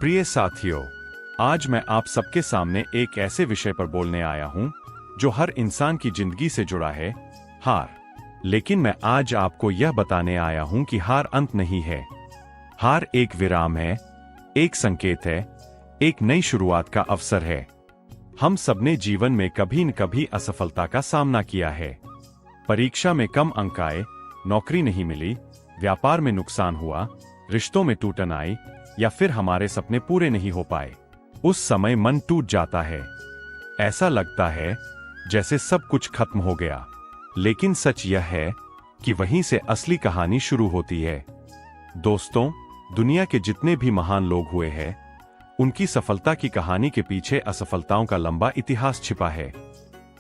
प्रिय साथियों, आज मैं आप सबके सामने एक ऐसे विषय पर बोलने आया हूं जो हर इंसान की जिंदगी से जुड़ा है, हार। लेकिन मैं आज आपको यह बताने आया हूं कि हार अंत नहीं है। हार एक विराम है, एक संकेत है, एक नई शुरुआत का अवसर है। हम सबने जीवन में कभी न कभी असफलता का सामना किया है। परीक्षा में कम अंक आए, नौकरी नहीं मिली, व्यापार में नुकसान हुआ, रिश्तों में टूटन आई, या फिर हमारे सपने पूरे नहीं हो पाए। उस समय मन टूट जाता है। ऐसा लगता है जैसे सब कुछ खत्म हो गया। लेकिन सच यह है कि वहीं से असली कहानी शुरू होती है। दोस्तों, दुनिया के जितने भी महान लोग हुए हैं, उनकी सफलता की कहानी के पीछे असफलताओं का लंबा इतिहास छिपा है।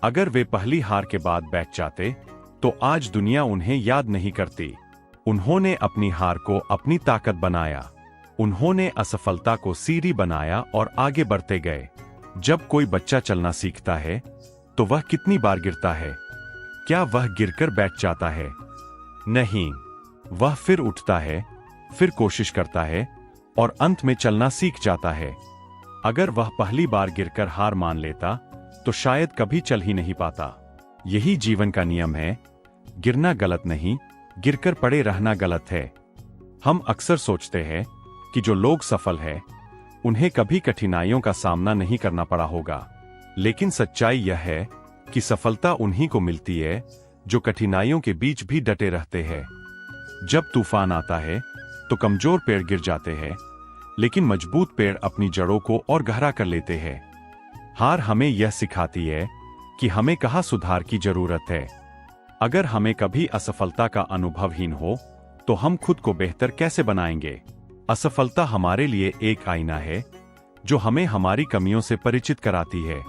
अगर वे पहली हार के बाद बैठ जाते, तो आज दुनिया उन्हें याद नहीं करती। उन्होंने अपनी हार को अपनी ताकत बनाया। उन्होंने असफलता को सीढ़ी बनाया और आगे बढ़ते गए। जब कोई बच्चा चलना सीखता है, तो वह कितनी बार गिरता है? क्या वह गिरकर बैठ जाता है? नहीं, वह फिर उठता है, फिर कोशिश करता है और अंत में चलना सीख जाता है। अगर वह पहली बार गिरकर हार मान लेता, तो शायद कभी चल ही नहीं पाता। यही जीवन का नियम है। गिरना गलत नहीं, गिरकर पड़े रहना गलत है। हम अक्सर सोचते हैं कि जो लोग सफल हैं, उन्हें कभी कठिनाइयों का सामना नहीं करना पड़ा होगा। लेकिन सच्चाई यह है कि सफलता उन्हीं को मिलती है जो कठिनाइयों के बीच भी डटे रहते हैं। जब तूफान आता है, तो कमजोर पेड़ गिर जाते हैं, लेकिन मजबूत पेड़ अपनी जड़ों को और गहरा कर लेते हैं। हार हमें यह सिखाती है कि हमें कहाँ सुधार की जरूरत है। अगर हमें कभी असफलता का अनुभवहीन हो, तो हम खुद को बेहतर कैसे बनाएंगे? असफलता हमारे लिए एक आईना है जो हमें हमारी कमियों से परिचित कराती है।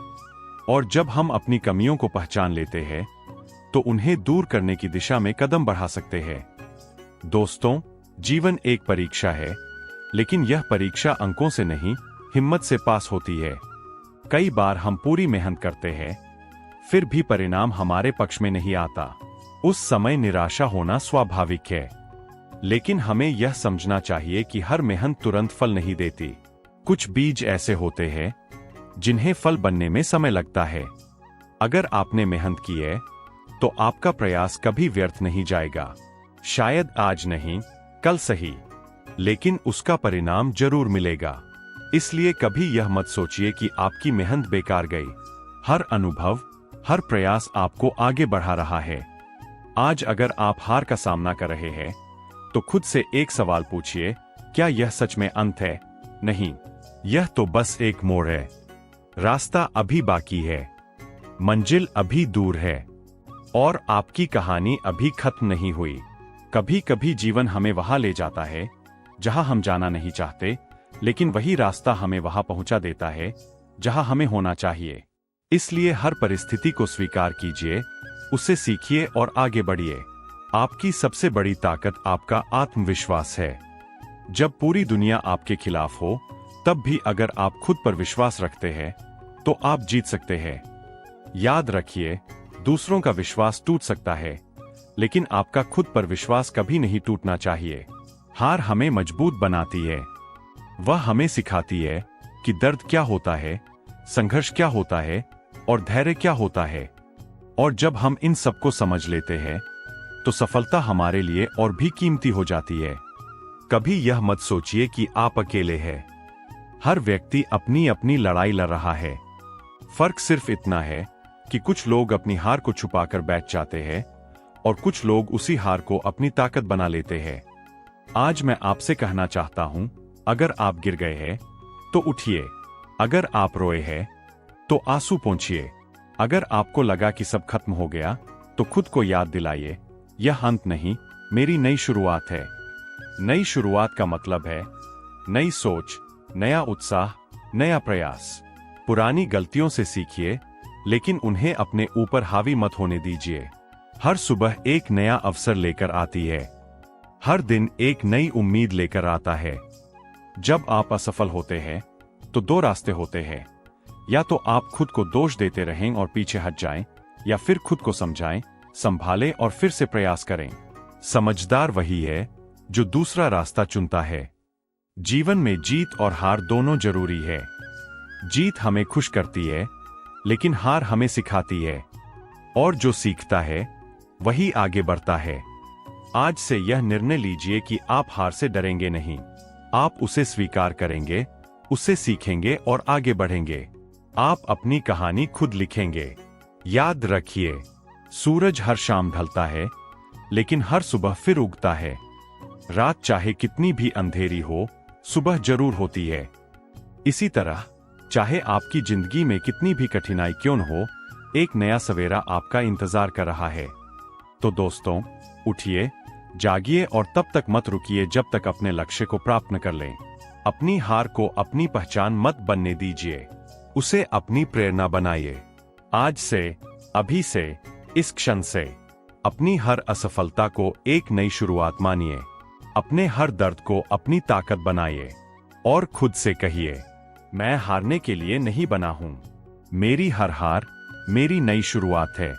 और जब हम अपनी कमियों को पहचान लेते हैं, तो उन्हें दूर करने की दिशा में कदम बढ़ा सकते हैं। दोस्तों, जीवन एक परीक्षा है, लेकिन यह परीक्षा अंकों से नहीं, हिम्मत से पास होती है। कई बार हम पूरी मेहनत करते हैं, फिर भी परिणाम हमारे पक्ष में नहीं आता। उस समय निराशा होना स्वाभाविक है। लेकिन हमें यह समझना चाहिए कि हर मेहनत तुरंत फल नहीं देती। कुछ बीज ऐसे होते हैं जिन्हें फल बनने में समय लगता है। अगर आपने मेहनत की है, तो आपका प्रयास कभी व्यर्थ नहीं जाएगा। शायद आज नहीं, कल सही, लेकिन उसका परिणाम जरूर मिलेगा। इसलिए कभी यह मत सोचिए कि आपकी मेहनत बेकार गई। हर अनुभव, हर प्रयास आपको आगे बढ़ा रहा है। आज अगर आप हार का सामना कर रहे हैं, तो खुद से एक सवाल पूछिए, क्या यह सच में अंत है? नहीं, यह तो बस एक मोड़ है। रास्ता अभी बाकी है, मंजिल अभी दूर है, और आपकी कहानी अभी खत्म नहीं हुई। कभी कभी जीवन हमें वहां ले जाता है जहां हम जाना नहीं चाहते, लेकिन वही रास्ता हमें वहां पहुंचा देता है जहां हमें होना चाहिए। इसलिए हर परिस्थिति को स्वीकार कीजिए, उससे सीखिए और आगे बढ़िए। आपकी सबसे बड़ी ताकत आपका आत्मविश्वास है। जब पूरी दुनिया आपके खिलाफ हो, तब भी अगर आप खुद पर विश्वास रखते हैं, तो आप जीत सकते हैं। याद रखिए, दूसरों का विश्वास टूट सकता है, लेकिन आपका खुद पर विश्वास कभी नहीं टूटना चाहिए। हार हमें मजबूत बनाती है। वह हमें सिखाती है कि दर्द क्या होता है, संघर्ष क्या होता है और धैर्य क्या होता है। और जब हम इन सबको समझ लेते हैं, तो सफलता हमारे लिए और भी कीमती हो जाती है। कभी यह मत सोचिए कि आप अकेले हैं। हर व्यक्ति अपनी अपनी लड़ाई लड़ रहा है। फर्क सिर्फ इतना है कि कुछ लोग अपनी हार को छुपाकर बैठ जाते हैं, और कुछ लोग उसी हार को अपनी ताकत बना लेते हैं। आज मैं आपसे कहना चाहता हूं, अगर आप गिर गए हैं, तो उठिए। अगर आप रोए हैं, तो आंसू पोंछिए। अगर आपको लगा कि सब खत्म हो गया, तो खुद को याद दिलाइए, यह अंत नहीं, मेरी नई शुरुआत है। नई शुरुआत का मतलब है नई सोच, नया उत्साह, नया प्रयास। पुरानी गलतियों से सीखिए, लेकिन उन्हें अपने ऊपर हावी मत होने दीजिए। हर सुबह एक नया अवसर लेकर आती है। हर दिन एक नई उम्मीद लेकर आता है। जब आप असफल होते हैं, तो दो रास्ते होते हैं। या तो आप खुद को दोष देते रहें और पीछे हट जाएं, या फिर खुद को समझाएं, संभालें और फिर से प्रयास करें। समझदार वही है जो दूसरा रास्ता चुनता है। जीवन में जीत और हार दोनों जरूरी है। जीत हमें खुश करती है, लेकिन हार हमें सिखाती है, और जो सीखता है वही आगे बढ़ता है। आज से यह निर्णय लीजिए कि आप हार से डरेंगे नहीं, आप उसे स्वीकार करेंगे, उससे सीखेंगे और आगे बढ़ेंगे। आप अपनी कहानी खुद लिखेंगे। याद रखिए, सूरज हर शाम ढलता है, लेकिन हर सुबह फिर उगता है। रात चाहे कितनी भी अंधेरी हो, सुबह जरूर होती है। इसी तरह चाहे आपकी जिंदगी में कितनी भी कठिनाई क्यों न हो, एक नया सवेरा आपका इंतजार कर रहा है। तो दोस्तों, उठिए, जागिए और तब तक मत रुकिए जब तक अपने लक्ष्य को प्राप्त न कर लें। अपनी हार को अपनी पहचान मत बनने दीजिए, उसे अपनी प्रेरणा बनाइए। आज से, अभी से, इस क्षण से अपनी हर असफलता को एक नई शुरुआत मानिए। अपने हर दर्द को अपनी ताकत बनाइए और खुद से कहिए, मैं हारने के लिए नहीं बना हूं। मेरी हर हार मेरी नई शुरुआत है।